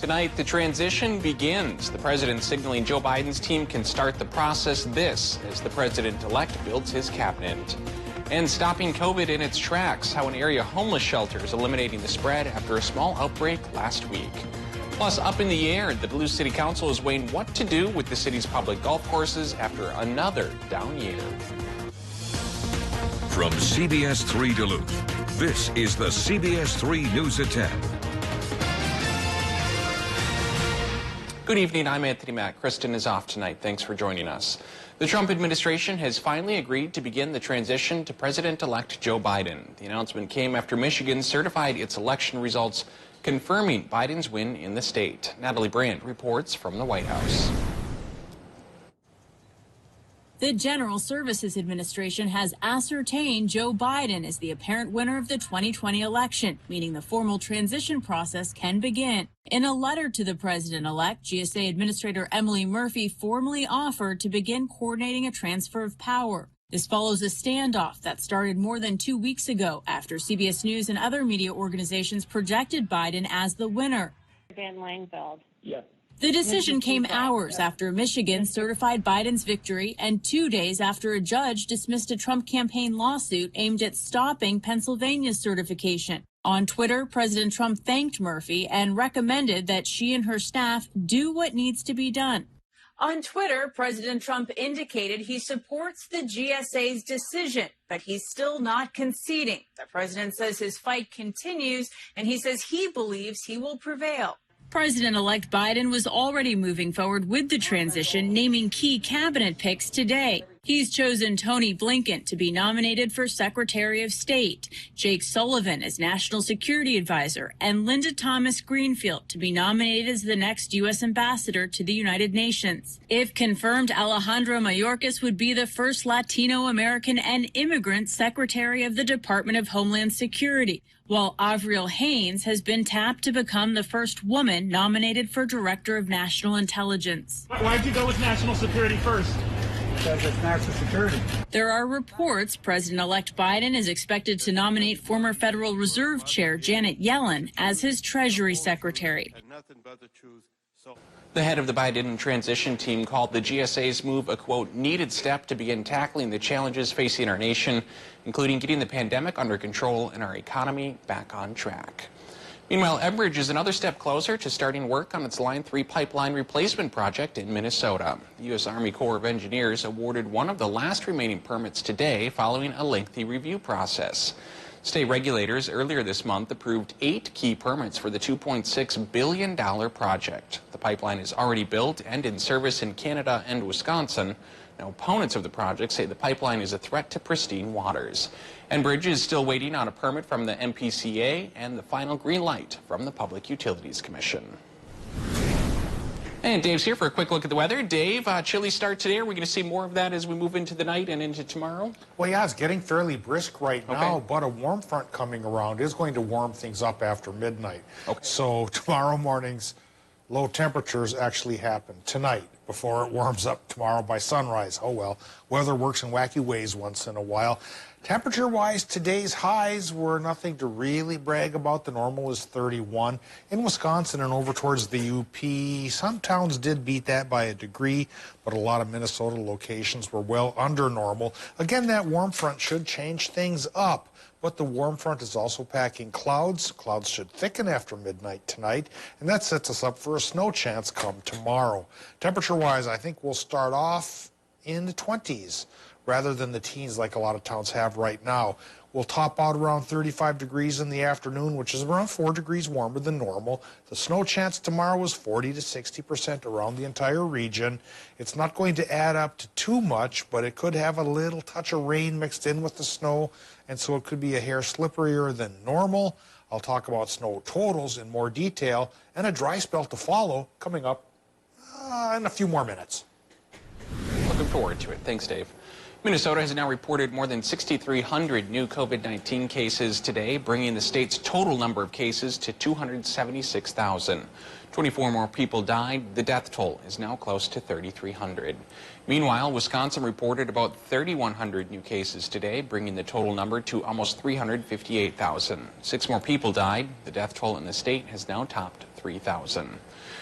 Tonight, the transition begins. The president signaling Joe Biden's team can start the process as the president-elect builds his cabinet. And stopping COVID in its tracks, how an area homeless shelter is eliminating the spread after a small outbreak last week. Plus, up in the air, the Duluth City Council is weighing what to do with the city's public golf courses after another down year. From CBS3 Duluth, this is the CBS3 News at 10. Good evening, I'm Anthony Mack. Kristen is off tonight. Thanks for joining us. The Trump administration has finally agreed to begin the transition to President-elect Joe Biden. The announcement came after Michigan certified its election results, confirming Biden's win in the state. Natalie Brandt reports from the White House. The General Services Administration has ascertained Joe Biden is the apparent winner of the 2020 election, meaning the formal transition process can begin. In a letter to the president-elect, GSA Administrator Emily Murphy formally offered to begin coordinating a transfer of power. This follows a standoff that started more than 2 weeks ago after CBS News and other media organizations projected Biden as the winner. Van Langveld. Yeah. The decision came hours after Michigan certified Biden's victory and 2 days after a judge dismissed a Trump campaign lawsuit aimed at stopping Pennsylvania's certification. On Twitter, President Trump thanked Murphy and recommended that she and her staff do what needs to be done. On Twitter, President Trump indicated he supports the GSA's decision, but he's still not conceding. The president says his fight continues, and he says he believes he will prevail. President-elect Biden was already moving forward with the transition, naming key cabinet picks today. He's chosen Tony Blinken to be nominated for Secretary of State, Jake Sullivan as National Security Advisor, and Linda Thomas Greenfield to be nominated as the next U.S. Ambassador to the United Nations. If confirmed, Alejandro Mayorkas would be the first Latino-American and immigrant Secretary of the Department of Homeland Security, while Avril Haines has been tapped to become the first woman nominated for Director of National Intelligence. Why'd you go with national security first? Because it's national security. There are reports President-elect Biden is expected to nominate former Federal Reserve Chair Janet Yellen as his Treasury Secretary. The head of the Biden transition team called the GSA's move a, quote, needed step to begin tackling the challenges facing our nation, including getting the pandemic under control and our economy back on track. Meanwhile, Enbridge is another step closer to starting work on its Line 3 pipeline replacement project in Minnesota. The U.S. Army Corps of Engineers awarded one of the last remaining permits today following a lengthy review process. State regulators earlier this month approved 8 key permits for the $2.6 billion project. The pipeline is already built and in service in Canada and Wisconsin. Now, opponents of the project say the pipeline is a threat to pristine waters. Enbridge is still waiting on a permit from the MPCA and the final green light from the Public Utilities Commission. And Dave's here for a quick look at the weather. Dave, chilly start today. Are we going to see more of that as we move into the night and into tomorrow? Well, yeah, it's getting fairly brisk right now, but a warm front coming around is going to warm things up after midnight. So tomorrow morning's low temperatures actually happen tonight before it warms up tomorrow by sunrise. Oh, well, weather works in wacky ways once in a while. Temperature-wise, today's highs were nothing to really brag about. The normal is 31. In Wisconsin and over towards the UP, some towns did beat that by a degree, but a lot of Minnesota locations were well under normal. Again, that warm front should change things up, but the warm front is also packing clouds. Clouds should thicken after midnight tonight, and that sets us up for a snow chance come tomorrow. Temperature-wise, I think we'll start off in the 20s. Rather than the teens like a lot of towns have right now. We'll top out around 35 degrees in the afternoon, which is around 4 degrees warmer than normal. The snow chance tomorrow is 40 to 60% around the entire region. It's not going to add up to too much, but it could have a little touch of rain mixed in with the snow, and so it could be a hair slipperier than normal. I'll talk about snow totals in more detail and a dry spell to follow coming up in a few more minutes. Looking forward to it. Thanks, Dave. Minnesota has now reported more than 6,300 new COVID-19 cases today, bringing the state's total number of cases to 276,000. 24 more people died. The death toll is now close to 3,300. Meanwhile, Wisconsin reported about 3,100 new cases today, bringing the total number to almost 358,000. 6 more people died. The death toll in the state has now topped 3,000.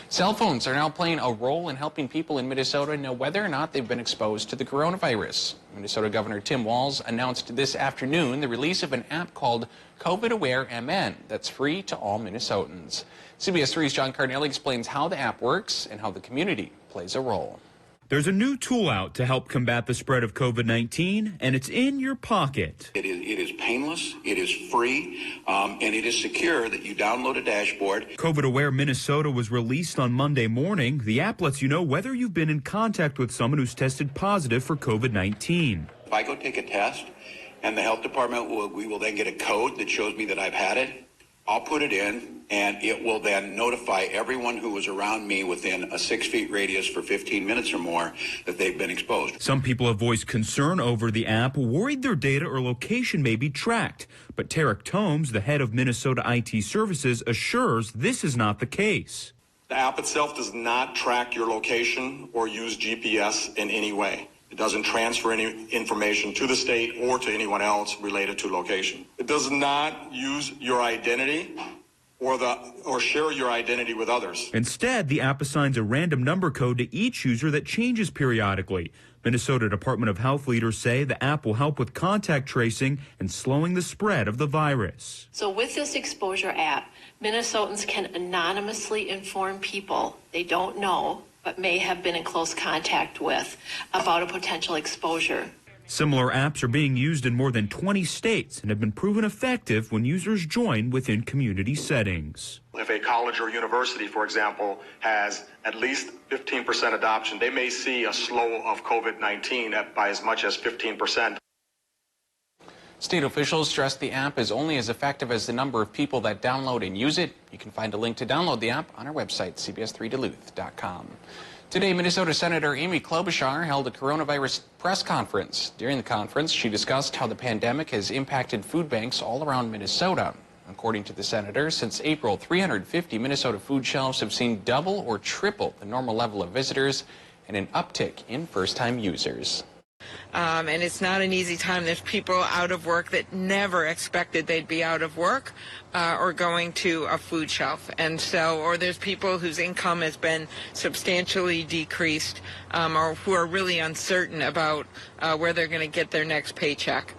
Cell phones are now playing a role in helping people in Minnesota know whether or not they've been exposed to the coronavirus. Minnesota Governor Tim Walz announced this afternoon the release of an app called COVID Aware MN that's free to all Minnesotans. CBS 3's John Cardinelli explains how the app works and how the community plays a role. There's a new tool out to help combat the spread of COVID-19, and it's in your pocket. It is painless, it is free, and it is secure that you download a dashboard. COVID Aware Minnesota was released on Monday morning. The app lets you know whether you've been in contact with someone who's tested positive for COVID-19. If I go take a test and the health department we will then get a code that shows me that I've had it, I'll put it in, and it will then notify everyone who was around me within a 6 feet radius for 15 minutes or more that they've been exposed. Some people have voiced concern over the app, worried their data or location may be tracked. But Tarek Tomes, the head of Minnesota IT Services, assures this is not the case. The app itself does not track your location or use GPS in any way. It doesn't transfer any information to the state or to anyone else related to location. It does not use your identity or share your identity with others. Instead, the app assigns a random number code to each user that changes periodically. Minnesota Department of Health leaders say the app will help with contact tracing and slowing the spread of the virus. So with this exposure app, Minnesotans can anonymously inform people they don't know but may have been in close contact with about a potential exposure. Similar apps are being used in more than 20 states and have been proven effective when users join within community settings. If a college or university, for example, has at least 15% adoption, they may see a slow of COVID-19 by as much as 15%. State officials stress the app is only as effective as the number of people that download and use it. You can find a link to download the app on our website, cbs3duluth.com. Today, Minnesota Senator Amy Klobuchar held a coronavirus press conference. During the conference, she discussed how the pandemic has impacted food banks all around Minnesota. According to the senator, since April, 350 Minnesota food shelves have seen double or triple the normal level of visitors and an uptick in first-time users. And it's not an easy time. There's people out of work that never expected they'd be out of work or going to a food shelf. And so, or there's people whose income has been substantially decreased or who are really uncertain about where they're going to get their next paycheck.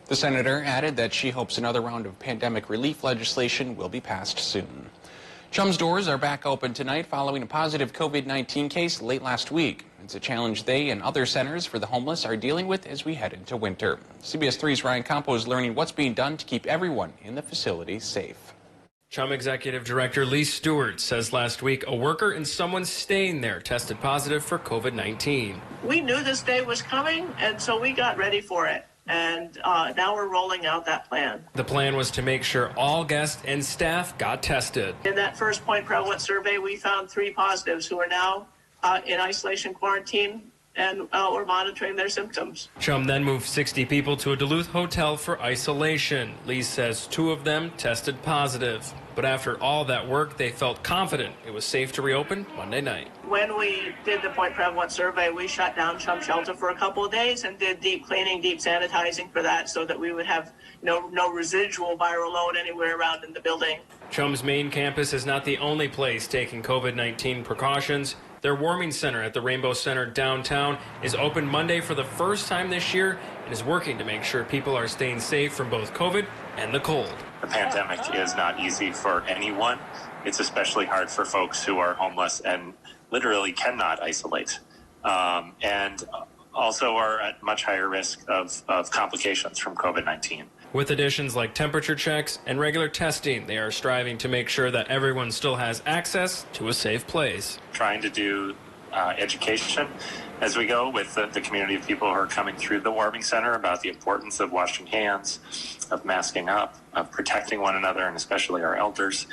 The senator added that she hopes another round of pandemic relief legislation will be passed soon. Chum's doors are back open tonight following a positive COVID-19 case late last week. It's a challenge they and other centers for the homeless are dealing with as we head into winter. CBS 3's Ryan Campo is learning what's being done to keep everyone in the facility safe. Chum Executive Director Lee Stewart says last week a worker and someone staying there tested positive for COVID-19. We knew this day was coming, and so we got ready for it. And now we're rolling out that plan. The plan was to make sure all guests and staff got tested. In that first point prevalent survey, we found 3 positives who are now in isolation quarantine, and we're monitoring their symptoms. Chum then moved 60 people to a Duluth hotel for isolation. Lee says 2 of them tested positive. But after all that work, they felt confident it was safe to reopen Monday night. When we did the point prevalent survey, we shut down Chum Shelter for a couple of days and did deep cleaning, deep sanitizing for that so that we would have no residual viral load anywhere around in the building. Chum's main campus is not the only place taking COVID-19 precautions. Their warming center at the Rainbow Center downtown is open Monday for the first time this year and is working to make sure people are staying safe from both COVID and the cold. The pandemic is not easy for anyone. It's especially hard for folks who are homeless and literally cannot isolate, and also are at much higher risk of complications from COVID-19. With additions like temperature checks and regular testing, they are striving to make sure that everyone still has access to a safe place. Trying to do education as we go with the community of people who are coming through the warming center about the importance of washing hands, of masking up, of protecting one another, and especially our elders.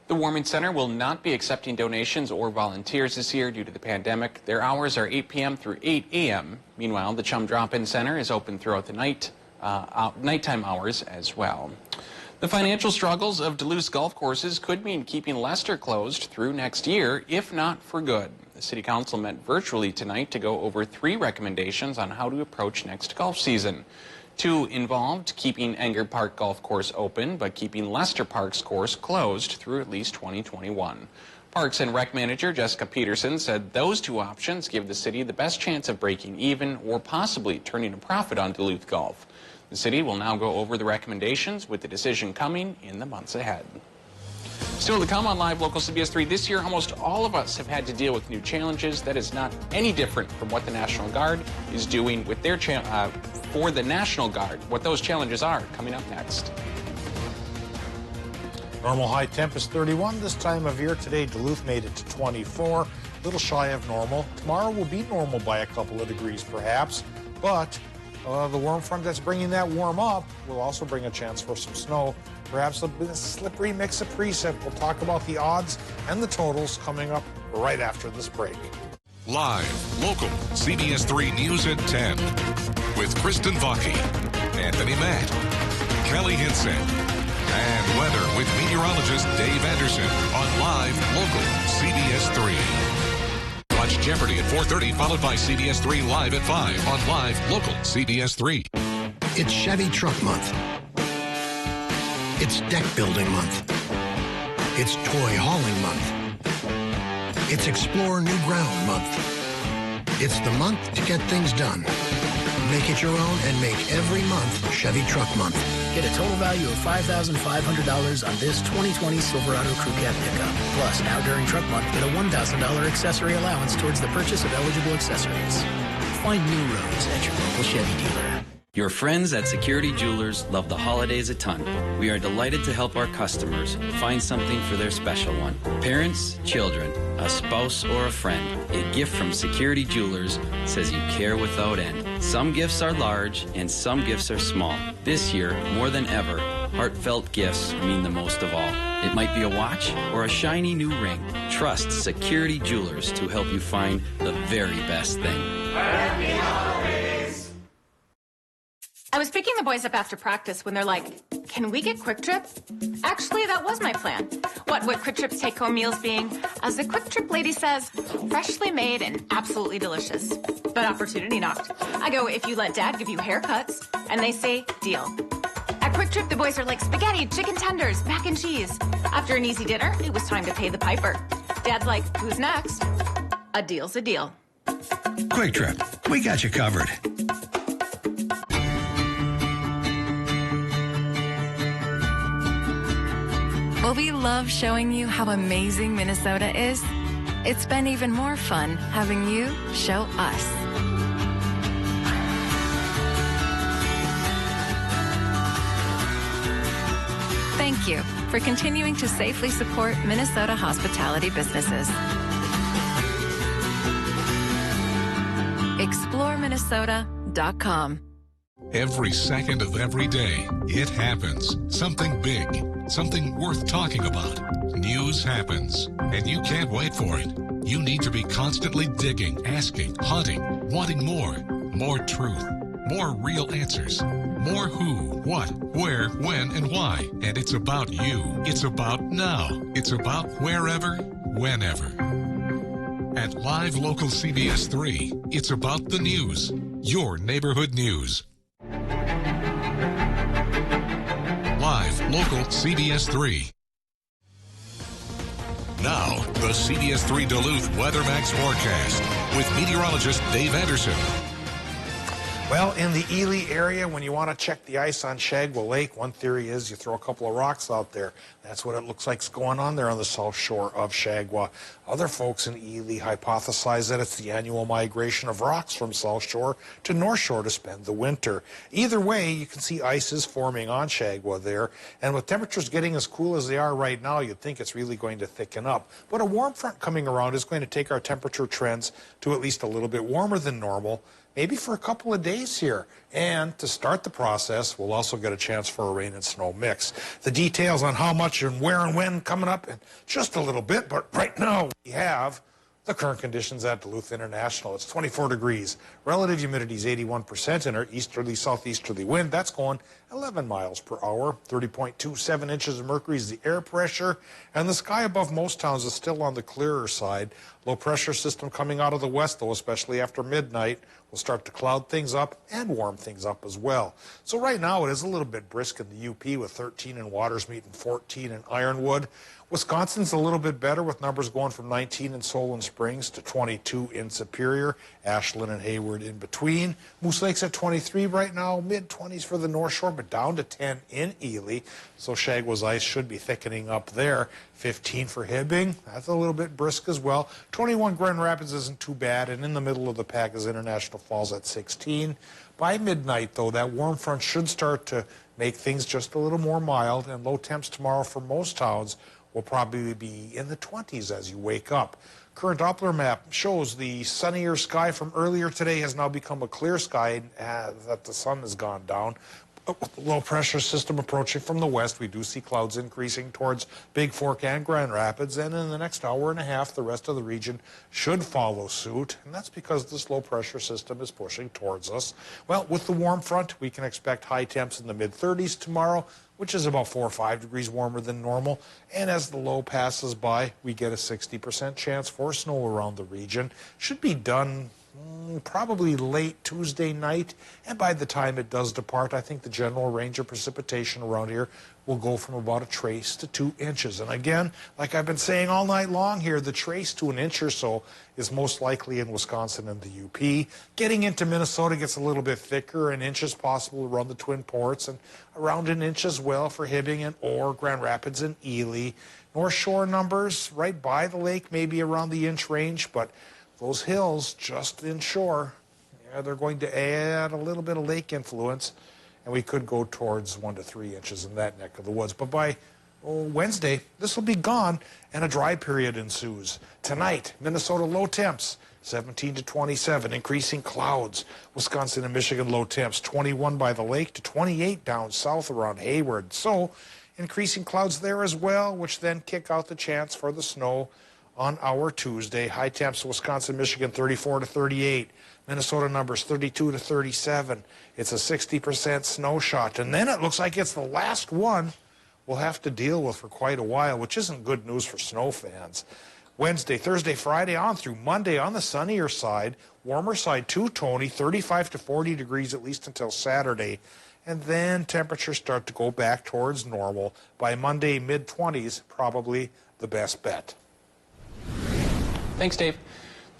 The warming center will not be accepting donations or volunteers this year due to the pandemic. Their hours are 8 p.m. through 8 a.m. Meanwhile, the Chum Drop-In Center is open throughout the nighttime hours as well. The financial struggles of Duluth's golf courses could mean keeping Lester closed through next year, if not for good. The City Council met virtually tonight to go over 3 recommendations on how to approach next golf season. Two involved keeping Enger Park Golf Course open, but keeping Lester Park's course closed through at least 2021. Parks and Rec Manager Jessica Peterson said those two options give the city the best chance of breaking even or possibly turning a profit on Duluth Golf. The city will now go over the recommendations, with the decision coming in the months ahead. Still to come on Live Local CBS 3 this year, almost all of us have had to deal with new challenges. That is not any different from what the National Guard is doing with their for the National Guard. What those challenges are coming up next. Normal high temp is 31 this time of year. Today, Duluth made it to 24, a little shy of normal. Tomorrow will be normal by a couple of degrees perhaps, but the warm front that's bringing that warm up will also bring a chance for some snow. Perhaps a slippery mix of precip. We'll talk about the odds and the totals coming up right after this break. Live, local, CBS 3 News at 10 with Kristen Vaki, Anthony Matt, Kelly Hinson, and weather with meteorologist Dave Anderson on Live, local, CBS 3. Watch Jeopardy at 4:30, followed by CBS 3 Live at 5 on Live, local, CBS 3. It's Chevy Truck Month. It's Deck Building Month. It's Toy Hauling Month. It's Explore New Ground Month. It's the month to get things done. Make it your own and make every month Chevy Truck Month. Get a total value of $5,500 on this 2020 Silverado Crew Cab pickup. Plus, now during Truck Month, get a $1,000 accessory allowance towards the purchase of eligible accessories. Find new roads at your local Chevy dealer. Your friends at Security Jewelers love the holidays a ton. We are delighted to help our customers find something for their special one. Parents, children, a spouse, or a friend. A gift from Security Jewelers says you care without end. Some gifts are large and some gifts are small. This year, more than ever, heartfelt gifts mean the most of all. It might be a watch or a shiny new ring. Trust Security Jewelers to help you find the very best thing. Happy holidays! I was picking the boys up after practice when they're like, can we get Quick Trip? Actually, that was my plan. What would Quick Trip's take-home meals being? As the Quick Trip lady says, freshly made and absolutely delicious. But opportunity knocked. I go, if you let Dad give you haircuts. And they say, deal. At Quick Trip, the boys are like spaghetti, chicken tenders, mac and cheese. After an easy dinner, it was time to pay the piper. Dad's like, who's next? A deal's a deal. Quick Trip, we got you covered. Well, we love showing you how amazing Minnesota is. It's been even more fun having you show us. Thank you for continuing to safely support Minnesota hospitality businesses. ExploreMinnesota.com. Every second of every day, it happens. Something big, something worth talking about. News happens, and you can't wait for it. You need to be constantly digging, asking, hunting, wanting more. More truth, more real answers. More who, what, where, when, and why. And it's about you. It's about now. It's about wherever, whenever. At Live Local CBS 3, it's about the news. Your neighborhood news. Live Local CBS 3. Now, the CBS 3 Duluth Weather Max forecast with meteorologist Dave Anderson. Well, in the Ely area, when you want to check the ice on Shagwa Lake, one theory is you throw a couple of rocks out there. That's what it looks like's going on there on the south shore of Shagwa. Other folks in Ely hypothesize that it's the annual migration of rocks from South Shore to North Shore to spend the winter. Either way, you can see ice is forming on Shagwa there, and with temperatures getting as cool as they are right now, you'd think it's really going to thicken up. But a warm front coming around is going to take our temperature trends to at least a little bit warmer than normal, maybe for a couple of days here. And to start the process, we'll also get a chance for a rain and snow mix. The details on how much and where and when coming up in just a little bit, but right now we have the current conditions at Duluth International. It's 24 degrees. Relative humidity is 81%, and our easterly southeasterly wind, that's going 11 miles per hour. 30.27 inches of mercury is the air pressure, and the sky above most towns is still on the clearer side. Low pressure system coming out of the west, though, especially after midnight, will start to cloud things up and warm things up as well. So right now it is a little bit brisk in the UP with 13 in Watersmeet and 14 in Ironwood. Wisconsin's a little bit better with numbers going from 19 in Solon Springs to 22 in Superior, Ashland and Hayward in between. Moose Lake's at 23 right now, mid-20s for the North Shore, but down to 10 in Ely. So Shagwa's ice should be thickening up there. 15 for Hibbing, that's a little bit brisk as well. 21 Grand Rapids isn't too bad, and in the middle of the pack is International Falls at 16. By midnight, though, that warm front should start to make things just a little more mild, and low temps tomorrow for most towns will probably be in the 20s as you wake up. Current Doppler map shows the sunnier sky from earlier today has now become a clear sky that the sun has gone down. With the low pressure system approaching from the west, we do see clouds increasing towards Big Fork and Grand Rapids, and in the next hour and a half, the rest of the region should follow suit, and that's because this low pressure system is pushing towards us. Well, with the warm front, we can expect high temps in the mid-30s tomorrow, which is about 4 or 5 degrees warmer than normal, and as the low passes by, we get a 60% chance for snow around the region. Should be done probably late Tuesday night, and by the time it does depart, I think the general range of precipitation around here will go from about a trace to 2 inches. And again, like I've been saying all night long here, the trace to an inch or so is most likely in Wisconsin and the UP. Getting into Minnesota gets a little bit thicker, an inch is possible around the Twin Ports, and around an inch as well for Hibbing and Orr, Grand Rapids and Ely. North Shore numbers right by the lake, maybe around the inch range, but those hills just inshore, yeah, they're going to add a little bit of lake influence, and we could go towards 1 to 3 inches in that neck of the woods. But by Wednesday, this will be gone, and a dry period ensues. Tonight, Minnesota low temps, 17 to 27, increasing clouds. Wisconsin and Michigan low temps, 21 by the lake to 28 down south around Hayward. So, increasing clouds there as well, which then kick out the chance for the snow on our Tuesday. High temps, Wisconsin, Michigan, 34 to 38. Minnesota numbers 32 to 37. It's a 60% snow shot. And then it looks like it's the last one we'll have to deal with for quite a while, which isn't good news for snow fans. Wednesday, Thursday, Friday on through Monday on the sunnier side. Warmer side too, Tony, 35 to 40 degrees at least until Saturday. And then temperatures start to go back towards normal. By Monday, mid-20s, probably the best bet. Thanks, Dave.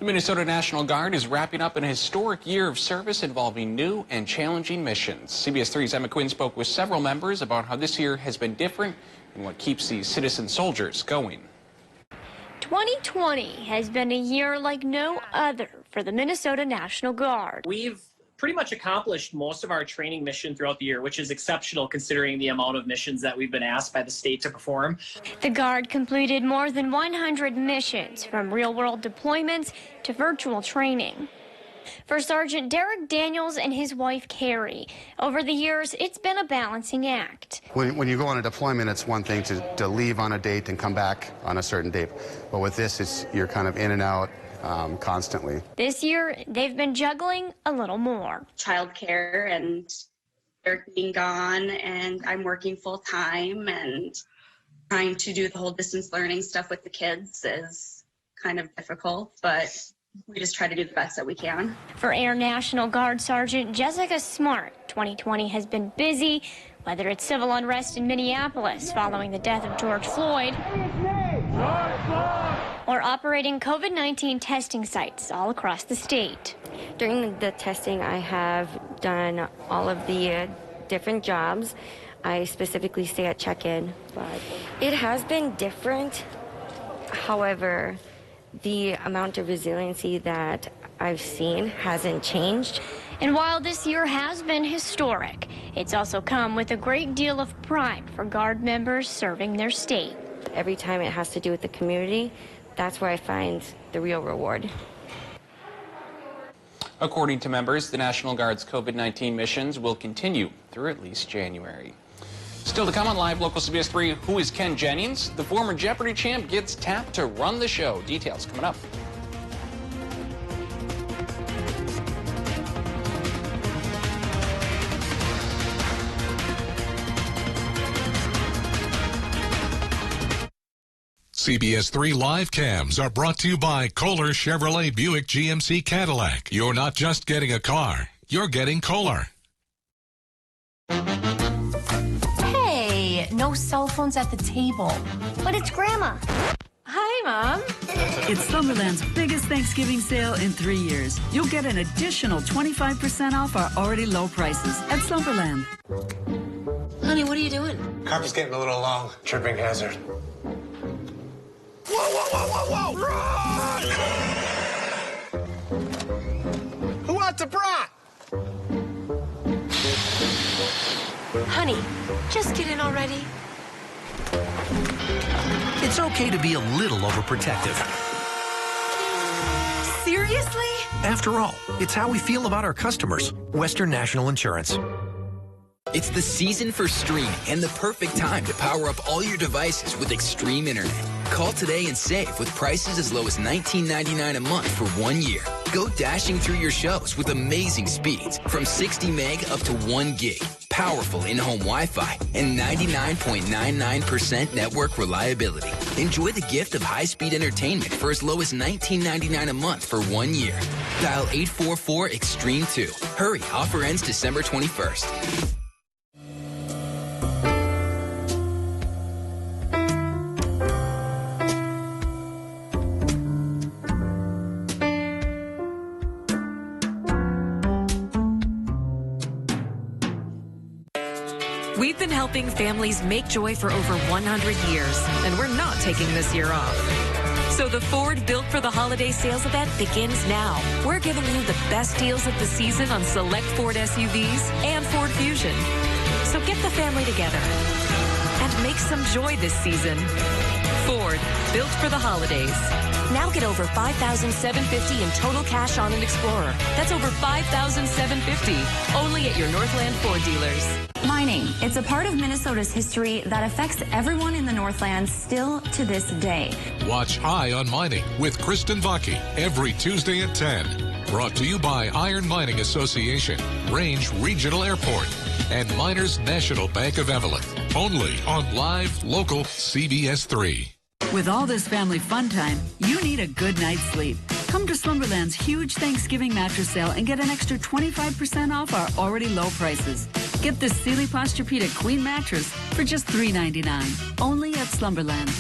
The Minnesota National Guard is wrapping up an historic year of service involving new and challenging missions. CBS3's Emma Quinn spoke with several members about how this year has been different and what keeps these citizen soldiers going. 2020 has been a year like no other for the Minnesota National Guard. We've pretty much accomplished most of our training mission throughout the year, which is exceptional considering the amount of missions that we've been asked by the state to perform. The Guard completed more than 100 missions, from real-world deployments to virtual training. For Sergeant Derek Daniels and his wife, Carrie, over the years, it's been a balancing act. When you go on a deployment, it's one thing to leave on a date and come back on a certain date. But with this, you're kind of in and out constantly. This year, they've been juggling a little more. Childcare and Derek being gone, and I'm working full time, and trying to do the whole distance learning stuff with the kids is kind of difficult, but we just try to do the best that we can. For Air National Guard Sergeant Jessica Smart, 2020 has been busy, whether it's civil unrest in Minneapolis following the death of George Floyd, or operating COVID-19 testing sites all across the state. During the testing, I have done all of the different jobs. I specifically stay at check-in, but it has been different. However, the amount of resiliency that I've seen hasn't changed. And while this year has been historic, it's also come with a great deal of pride for Guard members serving their state. Every time it has to do with the community, that's where I find the real reward. According to members, the National Guard's COVID-19 missions will continue through at least January. Still to come on Live Local CBS 3, who is Ken Jennings? The former Jeopardy champ gets tapped to run the show. Details coming up. CBS3 live cams are brought to you by Kohler Chevrolet Buick GMC Cadillac. You're not just getting a car, you're getting Kohler. Hey, no cell phones at the table. But it's Grandma. Hi, Mom. It's Slumberland's biggest Thanksgiving sale in 3 years. You'll get an additional 25% off our already low prices at Slumberland. Honey, what are you doing? Carpet's getting a little long. Tripping hazard. Whoa, whoa, whoa, whoa, whoa! Run! Who wants a brat? Honey, just get in already. It's okay to be a little overprotective. Seriously? After all, it's how we feel about our customers. Western National Insurance. It's the season for streaming and the perfect time to power up all your devices with Extreme Internet. Call today and save with prices as low as $19.99 a month for 1 year. Go dashing through your shows with amazing speeds from 60 meg up to 1 gig. Powerful in-home Wi-Fi and 99.99% network reliability. Enjoy the gift of high-speed entertainment for as low as $19.99 a month for 1 year. Dial 844-EXTREME2. Hurry, offer ends December 21st. We've been helping families make joy for over 100 years, and we're not taking this year off. So the Ford Built for the Holiday sales event begins now. We're giving you the best deals of the season on select Ford SUVs and Ford Fusion. So get the family together and make some joy this season. Ford, Built for the Holidays. Now get over $5,750 in total cash on an Explorer. That's over $5,750 only at your Northland Ford dealers. Mining. It's a part of Minnesota's history that affects everyone in the Northland still to this day. Watch Eye on Mining with Kristen Vaki every Tuesday at 10. Brought to you by Iron Mining Association, Range Regional Airport, and Miners National Bank of Evelyn. Only on live, local CBS3. With all this family fun time, you need a good night's sleep. Come to Slumberland's huge Thanksgiving mattress sale and get an extra 25% off our already low prices. Get this Sealy Posturepedic Queen mattress for just $3.99. Only at Slumberland.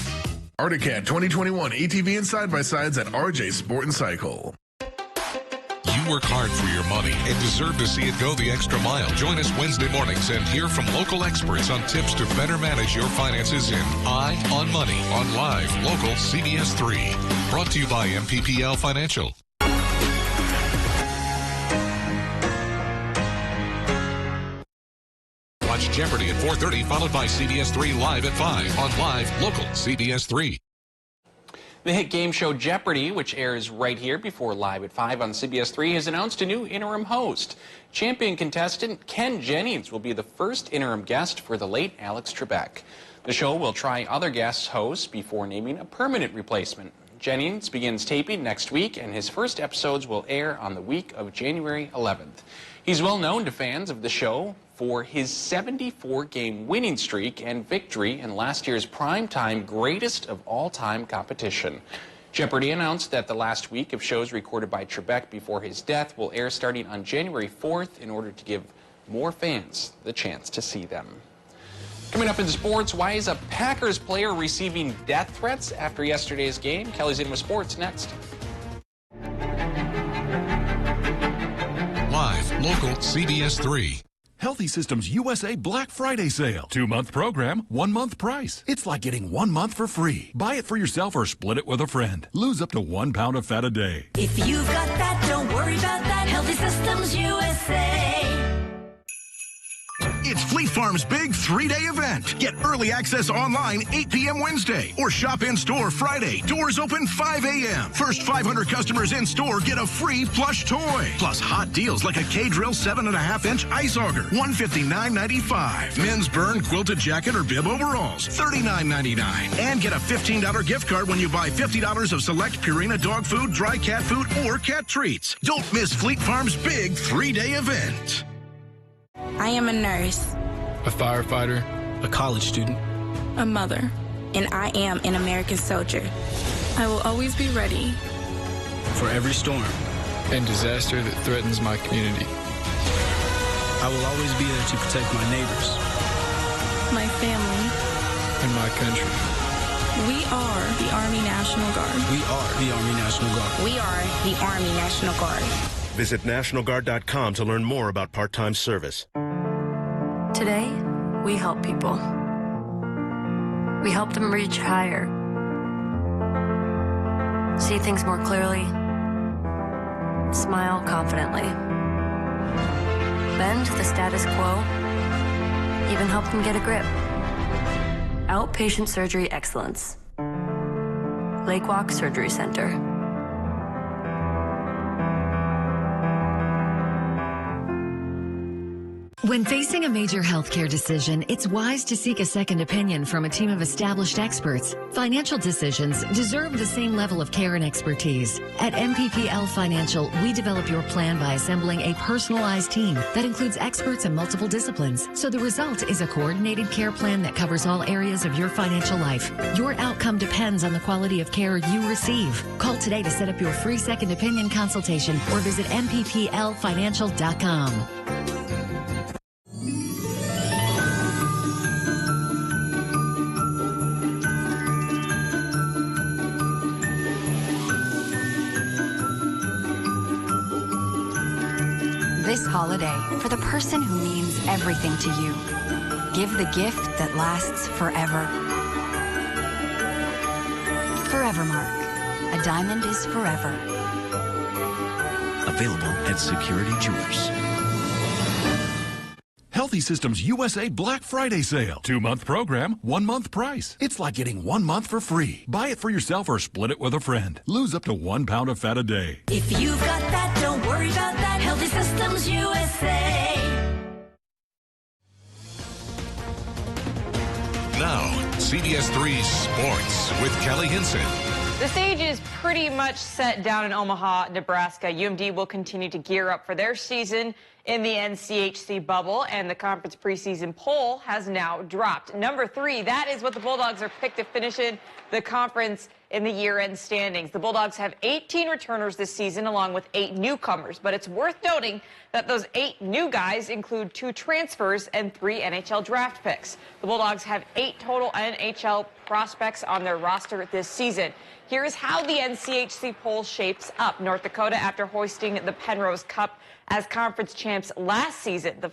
Articat 2021 ATV and side-by-sides at RJ Sport & Cycle. You work hard for your money and deserve to see it go the extra mile. Join us Wednesday mornings and hear from local experts on tips to better manage your finances in Eye on Money on live, local CBS3. Brought to you by MPPL Financial. Watch Jeopardy at 4:30, followed by CBS3 Live at 5 on live, local CBS3. The hit game show Jeopardy, which airs right here before Live at 5 on CBS3, has announced a new interim host. Champion contestant Ken Jennings will be the first interim guest for the late Alex Trebek. The show will try other guest hosts before naming a permanent replacement. Jennings begins taping next week, and his first episodes will air on the week of January 11th. He's well known to fans of the show for his 74-game winning streak and victory in last year's primetime greatest of all-time competition. Jeopardy announced that the last week of shows recorded by Trebek before his death will air starting on January 4th in order to give more fans the chance to see them. Coming up in sports, why is a Packers player receiving death threats after yesterday's game? Kelly's in with sports next. Live, local CBS3. Healthy Systems USA Black Friday sale. 2-month program, 1-month price. It's like getting 1 month for free. Buy it for yourself or split it with a friend. Lose up to 1 pound of fat a day. If you've got that, don't worry about that. Healthy Systems USA. It's Fleet Farm's big 3-day event. Get early access online 8 p.m. Wednesday or shop in store Friday. Doors open 5 a.m. First 500 customers in store get a free plush toy. Plus hot deals like a K-Drill 7.5-inch ice auger, $159.95. Men's burn quilted jacket or bib overalls, $39.99. And get a $15 gift card when you buy $50 of select Purina dog food, dry cat food, or cat treats. Don't miss Fleet Farm's big 3-day event. I am a nurse, a firefighter, a college student, a mother, and I am an American soldier. I will always be ready for every storm and disaster that threatens my community. I will always be there to protect my neighbors, my family, and my country. We are the Army National Guard. We are the Army National Guard. We are the Army National Guard. Visit nationalguard.com to learn more about part-time service. Today, we help people. We help them reach higher, see things more clearly, smile confidently, bend the status quo, even help them get a grip. Outpatient surgery excellence. Lake Walk Surgery Center. When facing a major healthcare decision, it's wise to seek a second opinion from a team of established experts. Financial decisions deserve the same level of care and expertise. At MPPL Financial, we develop your plan by assembling a personalized team that includes experts in multiple disciplines. So the result is a coordinated care plan that covers all areas of your financial life. Your outcome depends on the quality of care you receive. Call today to set up your free second opinion consultation or visit MPPLfinancial.com. This holiday, for the person who means everything to you, give the gift that lasts forever. Forevermark. A diamond is forever. Available at Security Jewelers. Healthy Systems USA Black Friday sale. 2-month program, 1-month price. It's like getting 1 month for free. Buy it for yourself or split it with a friend. Lose up to 1 pound of fat a day. If you've got that, don't worry about that. Healthy Systems USA. Now, CBS3 Sports with Kelly Hinson. The stage is pretty much set down in Omaha, Nebraska. UMD will continue to gear up for their season in the NCHC bubble, and the conference preseason poll has now dropped. Number 3, that is what the Bulldogs are picked to finish in the conference in the year-end standings. The Bulldogs have 18 returners this season, along with 8 newcomers, but it's worth noting that those 8 new guys include 2 transfers and 3 NHL draft picks. The Bulldogs have 8 total NHL prospects on their roster this season. Here's how the NCHC poll shapes up. North Dakota, after hoisting the Penrose Cup as conference champs last season, the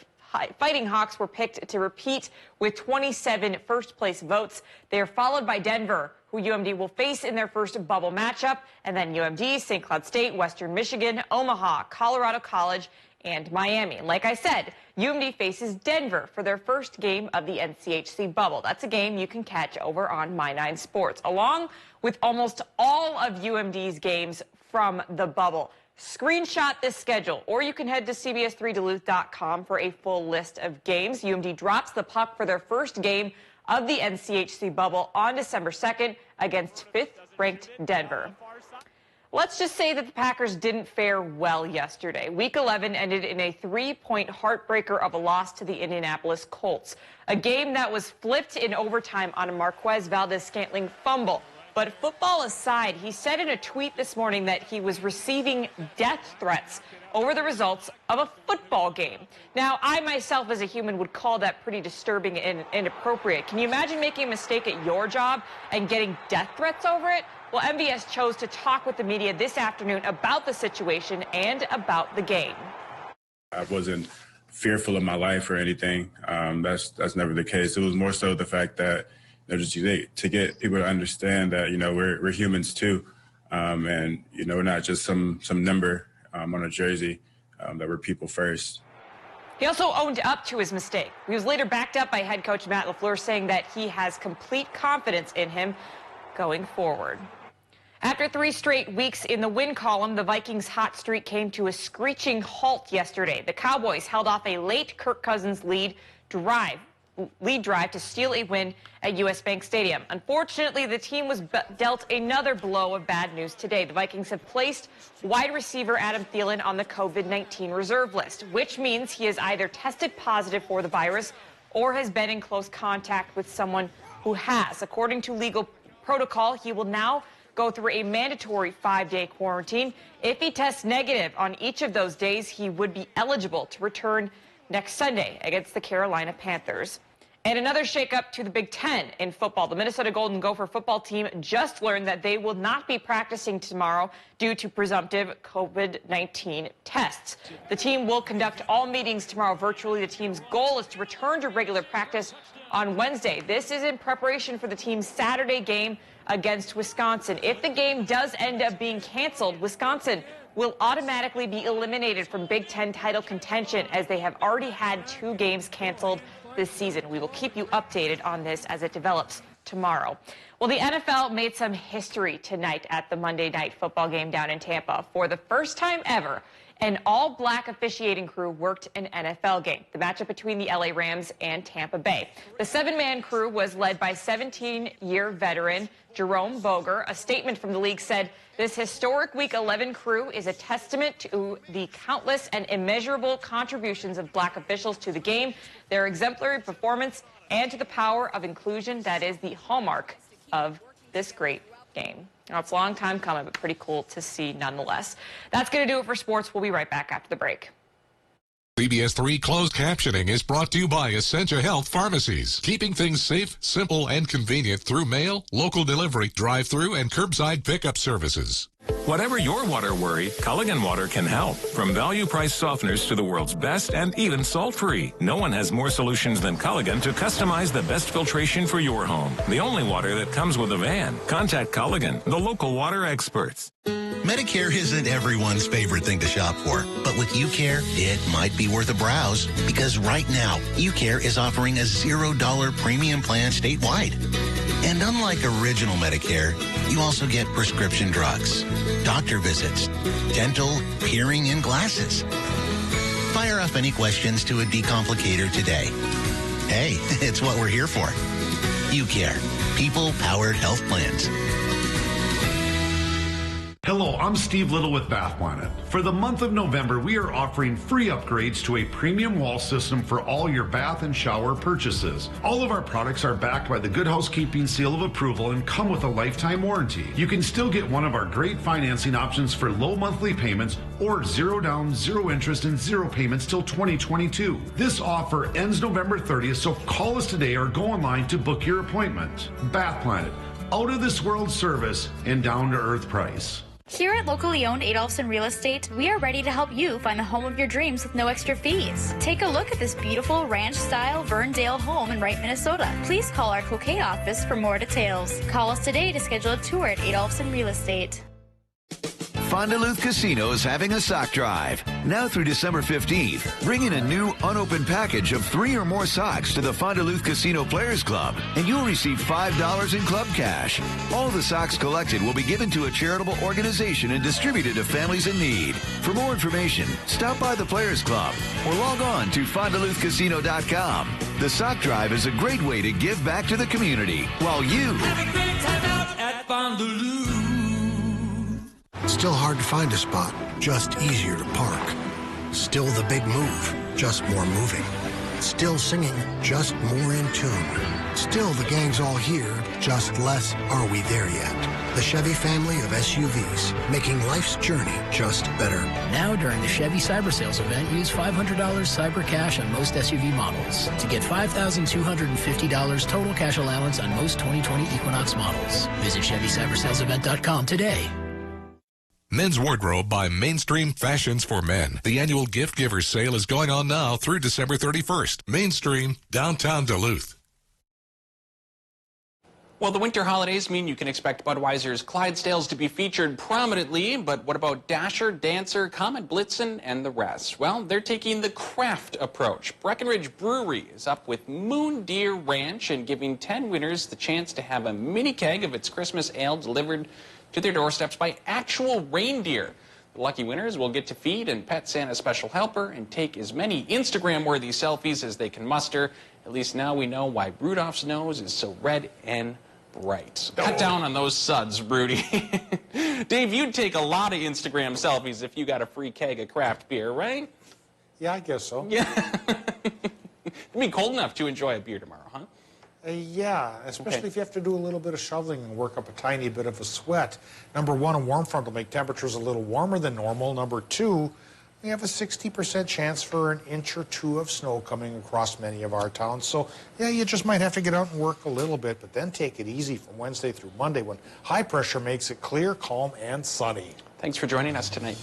Fighting Hawks were picked to repeat with 27 first-place votes. They are followed by Denver, who UMD will face in their first bubble matchup, and then UMD, St. Cloud State, Western Michigan, Omaha, Colorado College, and Miami. Like I said, UMD faces Denver for their first game of the NCHC bubble. That's a game you can catch over on My 9 Sports, along with almost all of UMD's games from the bubble. Screenshot this schedule, or you can head to CBS3Duluth.com for a full list of games. UMD drops the puck for their first game of the NCHC bubble on December 2nd against 5th-ranked Denver. Let's just say that the Packers didn't fare well yesterday. Week 11 ended in a 3-point heartbreaker of a loss to the Indianapolis Colts, a game that was flipped in overtime on a Marquez Valdez-Scantling fumble. But football aside, he said in a tweet this morning that he was receiving death threats over the results of a football game. Now, I myself as a human would call that pretty disturbing and inappropriate. Can you imagine making a mistake at your job and getting death threats over it? Well, MVS chose to talk with the media this afternoon about the situation and about the game. I wasn't fearful of my life or anything. That's never the case. It was more so the fact that just to get people to understand that, we're humans too. And, we're not just some number on a jersey, that we're people first. He also owned up to his mistake. He was later backed up by head coach Matt LaFleur, saying that he has complete confidence in him going forward. After 3 straight weeks in the win column, the Vikings' hot streak came to a screeching halt yesterday. The Cowboys held off a late Kirk Cousins lead drive to steal a win at US Bank Stadium. Unfortunately, the team was dealt another blow of bad news today. The Vikings have placed wide receiver Adam Thielen on the COVID-19 reserve list, which means he has either tested positive for the virus or has been in close contact with someone who has. According to legal protocol, he will now go through a mandatory 5-day quarantine. If he tests negative on each of those days, he would be eligible to return next Sunday against the Carolina Panthers. And another shakeup to the Big Ten in football. The Minnesota Golden Gopher football team just learned that they will not be practicing tomorrow due to presumptive COVID-19 tests. The team will conduct all meetings tomorrow virtually. The team's goal is to return to regular practice on Wednesday. This is in preparation for the team's Saturday game against Wisconsin. If the game does end up being canceled, Wisconsin will automatically be eliminated from Big Ten title contention, as they have already had 2 games canceled this season. We will keep you updated on this as it develops tomorrow. Well, the NFL made some history tonight at the Monday Night Football game down in Tampa. For the first time ever, an all-black officiating crew worked an NFL game, the matchup between the LA Rams and Tampa Bay. The 7-man crew was led by 17-year veteran Jerome Boger. A statement from the league said, "This historic Week 11 crew is a testament to the countless and immeasurable contributions of black officials to the game, their exemplary performance, and to the power of inclusion that is the hallmark of this great game." Now, it's a long time coming, but pretty cool to see nonetheless. That's going to do it for sports. We'll be right back after the break. CBS3 closed captioning is brought to you by Essentia Health Pharmacies, keeping things safe, simple, and convenient through mail, local delivery, drive-through, and curbside pickup services. Whatever your water worry, Culligan Water can help. From value-priced softeners to the world's best and even salt-free. No one has more solutions than Culligan to customize the best filtration for your home. The only water that comes with a van. Contact Culligan, the local water experts. Medicare isn't everyone's favorite thing to shop for, but with UCare, it might be worth a browse, because right now, UCare is offering a $0 premium plan statewide. And unlike original Medicare, you also get prescription drugs, doctor visits, dental, hearing, and glasses. Fire off any questions to a decomplicator today. Hey, it's what we're here for. UCare, people-powered health plans. Hello, I'm Steve Little with Bath Planet. For the month of November, we are offering free upgrades to a premium wall system for all your bath and shower purchases. All of our products are backed by the Good Housekeeping seal of approval and come with a lifetime warranty. You can still get one of our great financing options for low monthly payments or 0 down, 0 interest, and 0 payments till 2022. This offer ends November 30th, so call us today or go online to book your appointment. Bath Planet, out of this world service and down to earth price. Here at locally owned Adolphson Real Estate, we are ready to help you find the home of your dreams with no extra fees. Take a look at this beautiful ranch-style Verndale home in Wright, Minnesota. Please call our Cloquet office for more details. Call us today to schedule a tour at Adolphson Real Estate. Duluth Casino is having a sock drive. Now through December 15th, bring in a new unopened package of 3 or more socks to the Duluth Casino Players Club, and you'll receive $5 in club cash. All the socks collected will be given to a charitable organization and distributed to families in need. For more information, stop by the Players Club or log on to FonduluthCasino.com. The sock drive is a great way to give back to the community while you have a great time out at Duluth. Still hard to find a spot, just easier to park. Still the big move, just more moving. Still singing, just more in tune. Still the gang's all here, just less are we there yet. The Chevy family of SUVs, making life's journey just better. Now during the Chevy Cyber Sales event, use $500 Cyber Cash on most SUV models to get $5,250 total cash allowance on most 2020 Equinox models. Visit ChevyCyberSalesEvent.com today. Men's Wardrobe by Mainstream Fashions for Men. The annual Gift Givers sale is going on now through December 31st. Mainstream, downtown Duluth. Well, the winter holidays mean you can expect Budweiser's Clydesdales to be featured prominently, but what about Dasher, Dancer, Comet Blitzen, and the rest? Well, they're taking the craft approach. Breckenridge Brewery is up with Moon Deer Ranch and giving 10 winners the chance to have a mini keg of its Christmas ale delivered to their doorsteps by actual reindeer. The lucky winners will get to feed and pet Santa's special helper and take as many Instagram-worthy selfies as they can muster. At least now we know why Rudolph's nose is so red and bright. Cut down on those suds, Rudy. Dave, you'd take a lot of Instagram selfies if you got a free keg of craft beer, right? Yeah, I guess so. Yeah. It'd be cold enough to enjoy a beer tomorrow, huh? Yeah, especially if you have to do a little bit of shoveling and work up a tiny bit of a sweat. Number one, a warm front will make temperatures a little warmer than normal. Number two, we have a 60% chance for an inch or two of snow coming across many of our towns. So, yeah, you just might have to get out and work a little bit, but then take it easy from Wednesday through Monday when high pressure makes it clear, calm, and sunny. Thanks for joining us tonight.